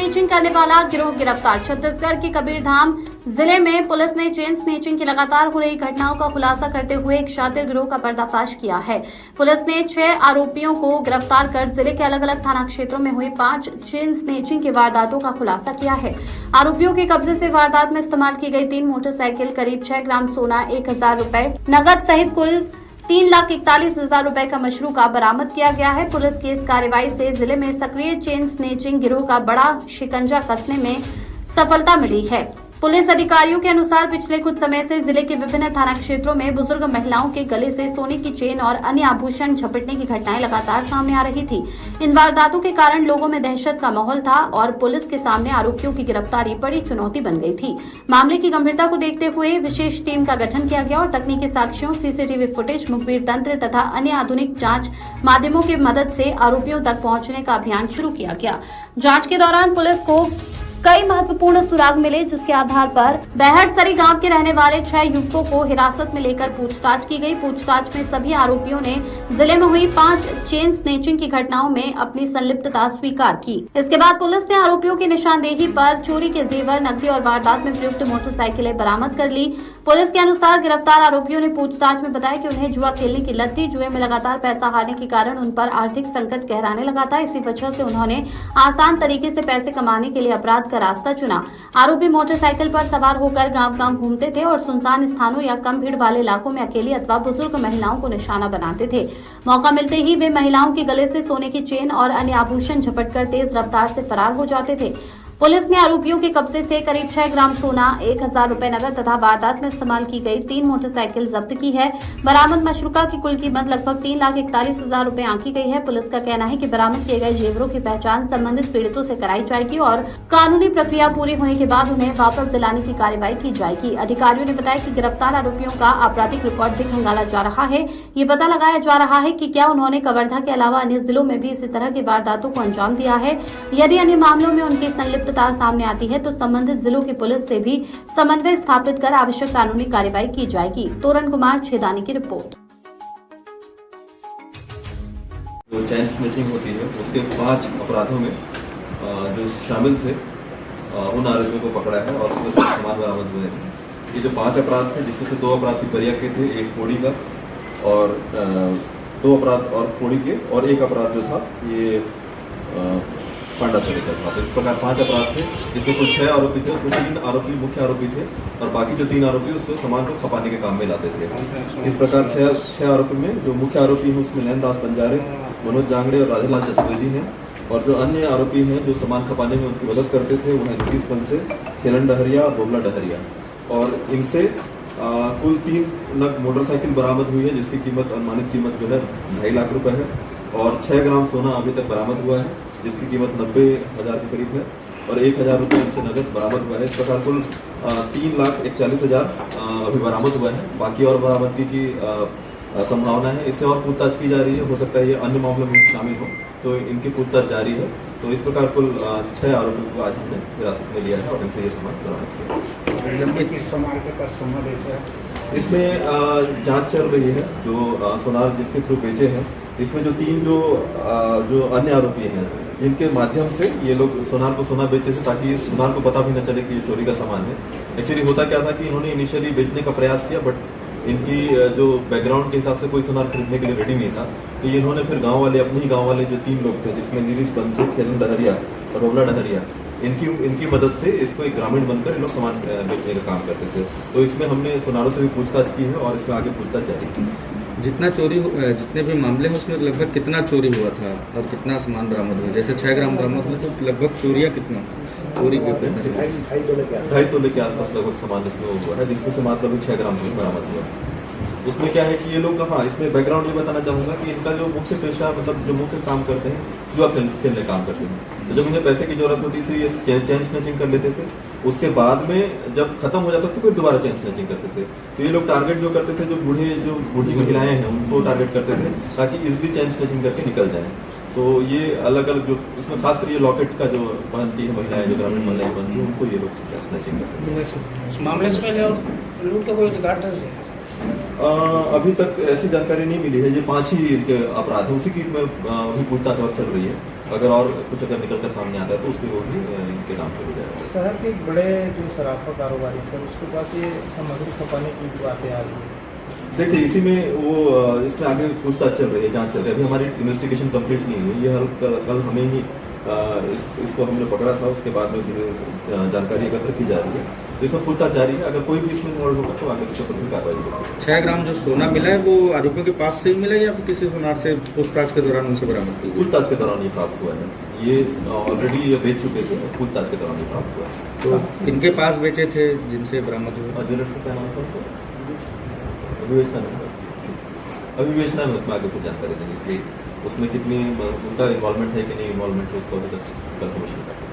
Snatching करने वाला गिरोह गिरफ्तार। छत्तीसगढ़ के कबीरधाम जिले में पुलिस ने चेन स्नेचिंग की लगातार हो रही घटनाओं का खुलासा करते हुए एक शातिर गिरोह का पर्दाफाश किया है। पुलिस ने 6 आरोपियों को गिरफ्तार कर जिले के अलग अलग थाना क्षेत्रों में हुई 5 चेन स्नेचिंग की वारदातों का खुलासा किया है। आरोपियों के कब्जे से वारदात में इस्तेमाल की गई 3 मोटरसाइकिल, करीब 6 ग्राम सोना, 1000 रुपए नगद सहित कुल 3,41,000 रुपए का मशरूका बरामद किया गया है। पुलिस की इस कार्रवाई से जिले में सक्रिय चेन स्नेचिंग गिरोह का बड़ा शिकंजा कसने में सफलता मिली है। पुलिस अधिकारियों के अनुसार पिछले कुछ समय से जिले के विभिन्न थाना क्षेत्रों में बुजुर्ग महिलाओं के गले से सोने की चेन और अन्य आभूषण झपटने की घटनाएं लगातार सामने आ रही थी। इन वारदातों के कारण लोगों में दहशत का माहौल था और पुलिस के सामने आरोपियों की गिरफ्तारी बड़ी चुनौती बन गई थी। मामले की गंभीरता को देखते हुए विशेष टीम का गठन किया गया और तकनीकी साक्ष्यों, सीसीटीवी फुटेज, मुखबिर तंत्र तथा अन्य आधुनिक जाँच माध्यमों की मदद से आरोपियों तक पहुँचने का अभियान शुरू किया गया। जाँच के दौरान पुलिस को कई महत्वपूर्ण सुराग मिले, जिसके आधार पर बहरसरी गांव के रहने वाले 6 युवकों को हिरासत में लेकर पूछताछ की गई। पूछताछ में सभी आरोपियों ने जिले में हुई 5 चेन स्नेचिंग की घटनाओं में अपनी संलिप्तता स्वीकार की। इसके बाद पुलिस ने आरोपियों की निशानदेही पर चोरी के जेवर, नकदी और वारदात में प्रयुक्त मोटरसाइकिलें बरामद कर ली। पुलिस के अनुसार गिरफ्तार आरोपियों ने पूछताछ में बताया कि उन्हें जुआ खेलने की लत थी। जुए में लगातार पैसा हारने के कारण उन पर आर्थिक संकट गहराने लगा था। इसी वजह से उन्होंने आसान तरीके से पैसे कमाने के लिए अपराध का रास्ता चुना। आरोपी मोटरसाइकिल पर सवार होकर गांव-गांव घूमते थे और सुनसान स्थानों या कम भीड़ वाले इलाकों में अकेली अथवा बुजुर्ग महिलाओं को निशाना बनाते थे। मौका मिलते ही वे महिलाओं के गले से सोने की चेन और अन्य आभूषण झपटकर तेज रफ्तार से फरार हो जाते थे। पुलिस ने आरोपियों के कब्जे से करीब 6 ग्राम सोना, 1000 रुपए नगद तथा वारदात में इस्तेमाल की गई 3 मोटरसाइकिल जब्त की है। बरामद मशरूका की कुल कीमत लगभग 3,41,000 रुपए आंकी गई है। पुलिस का कहना है कि बरामद किए गए जेवरों की पहचान संबंधित पीड़ितों से कराई जाएगी और कानूनी प्रक्रिया पूरी होने के बाद उन्हें वापस दिलाने की कार्रवाई की जाएगी। अधिकारियों ने बताया कि गिरफ्तार आरोपियों का आपराधिक रिकॉर्ड भी खंगाला जा रहा है। ये पता लगाया जा रहा है कि क्या उन्होंने कवर्धा के अलावा अन्य जिलों में भी इसी तरह की वारदातों को अंजाम दिया है। यदि अन्य मामलों में उनकी संलिप्तता सामने आती है तो संबंधित जिलों की पुलिस से भी समन्वय स्थापित कर आवश्यक कानूनी कार्रवाई की जाएगी। तोरण कुमार छेदानी की रिपोर्ट। जो चेन स्नेचिंग होती है उसके 5 अपराधों में जो शामिल थे उन आरोपियों को पकड़ा है और उसमें सामान बरामद हुए हैं। ये जो 5 अपराध थे जिसमें से 2 अपराध पिपरिया के थे, एक पोड़ी का और 2 अपराध और पोड़ी के और एक अपराध जो था ये पांडाचोरी का था। तो इस प्रकार 5 अपराध थे जिसमें कुल 6 आरोपी थे, उसमें 3 आरोपी मुख्य आरोपी थे और बाकी जो 3 आरोपी उसको सामान को खपाने के काम में लाते थे। इस प्रकार 6 आरोपी में जो मुख्य आरोपी हैं उसमें नैनदास बंजारे, मनोज जांगड़े और राधेलाल चतुर्वेदी हैं और जो अन्य आरोपी हैं जो सामान खपाने में उनकी मदद करते थे वो हैं नीतीश बंसे, खेलन डहरिया और बोबला डहरिया। और इनसे कुल 3 नग मोटरसाइकिल बरामद हुई है जिसकी कीमत, अनुमानित कीमत जो है 2.5 लाख रुपए है और 6 ग्राम सोना अभी तक बरामद हुआ है जिसकी कीमत 90,000 के करीब है और 1,000 रुपये इनसे नगद बरामद हुआ है। इस प्रकार कुल 3,41,000 अभी बरामद हुआ है। बाकी और बरामदगी की संभावना है। इससे और पूछताछ की जा रही है। हो सकता है ये अन्य मामलों में शामिल हो तो इनकी पूछताछ जारी है। तो इस प्रकार कुल 6 आरोपियों को आज हमने हिरासत में लिया है और इनसे ये सामान बरामद किया। इसमें जांच चल रही है जो सोनार जिसके थ्रू बेचे हैं। इसमें जो 3 जो अन्य आरोपी हैं जिनके माध्यम से ये लोग सोनार को सोना बेचते थे ताकि सोनार को पता भी न चले कि ये चोरी का सामान है। एक्चुअली होता क्या था कि इन्होंने इनिशियली बेचने का प्रयास किया बट इनकी जो बैकग्राउंड के हिसाब से कोई सोनार खरीदने के लिए रेडी नहीं था। तो ये इन्होंने फिर गाँव वाले, अपने ही गाँव वाले जो 3 लोग थे जिसमें नीतीश बंसे, खेलन डहरिया और बोबला डहरिया, इनकी मदद से इसको एक ग्रामीण बनकर ये लोग सामान बेचने का काम करते थे। तो इसमें हमने सोनारों से भी पूछताछ की है और इसमें आगे पूछताछ जारी है। जितने भी मामले हैं उसमें लगभग कितना चोरी हुआ था और कितना सामान बरामद हुआ? जैसे 6 ग्राम बरामद हुआ तो लगभग चोरियाँ कितना चोरी के 2.5 तोले के आसपास लगभग सामान इसमें हुआ है जिसमें से मात्र अभी 6 ग्राम बरामद हुआ है। उसमें क्या है कि ये लोग हाँ, इसमें बैकग्राउंड ये बताना चाहूँगा कि इनका जो मुख्य पेशा, मतलब जो मुख्य काम करते हैं, जुआ खेलने काम करते हैं। तो जब इन्हें पैसे की जरूरत होती थी ये चेन स्नेचिंग कर लेते थे। उसके बाद में जब खत्म हो जाता था फिर दोबारा चेन स्नेचिंग करते थे। तो ये लोग टारगेट जो करते थे, जो बूढ़ी महिलाएं हैं उनको टारगेट करते थे ताकि इजिली चेन स्नेचिंग करके निकल जाए। तो ये अलग अलग जो इसमें खासकर ये लॉकेट का जो पहनती है महिलाएं, जो ग्रामीण महिलाएं बनती हैं, उनको ये लोग स्नेचिंग करते हैं। मामले से पहले लूट का कोई रिकॉर्ड है? अभी तक ऐसी जानकारी नहीं मिली है। ये 5 ही इनके अपराध हैं, उसी की अभी पूछताछ और चल रही है। अगर और कुछ अगर निकल कर सामने आता है तो उसके वो भी इनके नाम पे हो जाएगा। शहर के एक बड़े जो सराफा कारोबारी सर उसके पास ये सामग्री छुपाने की भी बातें आ रही है। देखिए इसी में वो इसमें आगे पूछताछ चल रही है, जांच चल रही है। अभी हमारी इन्वेस्टिगेशन कंप्लीट नहीं हुई, ये कल हमें ही इसको हमने पकड़ा था, उसके बाद में जानकारी एकत्र की जा रही है, तो इसमें पूछताछ जारी है। अगर कोई भी इसमें इन्वॉल्व होगा तो आगे उसके ऊपर भी कार्रवाई होगी। 6 ग्राम जो सोना मिला है वो आरोपियों के पास से ही मिला या फिर किसी सुनार से पूछताछ के दौरान उनसे बरामद की? पूछताछ के दौरान ये प्राप्त हुआ है, ये ऑलरेडी ये बेच चुके थे, पूछताछ के दौरान ये प्राप्त हुआ है। तो इनके पास बेचे थे जिनसे बरामद हुआ? और ज्वेलर्स का क्या नाम था उनका? अभी बेचना नहीं, अभी बेचना है, उसमें आगे कुछ जानकारी देंगे कि उसमें कितनी उनका इन्वॉल्वमेंट है कि नहीं इन्वॉल्वमेंट है, उसको अभी तक कंफर्मेशन करते हैं।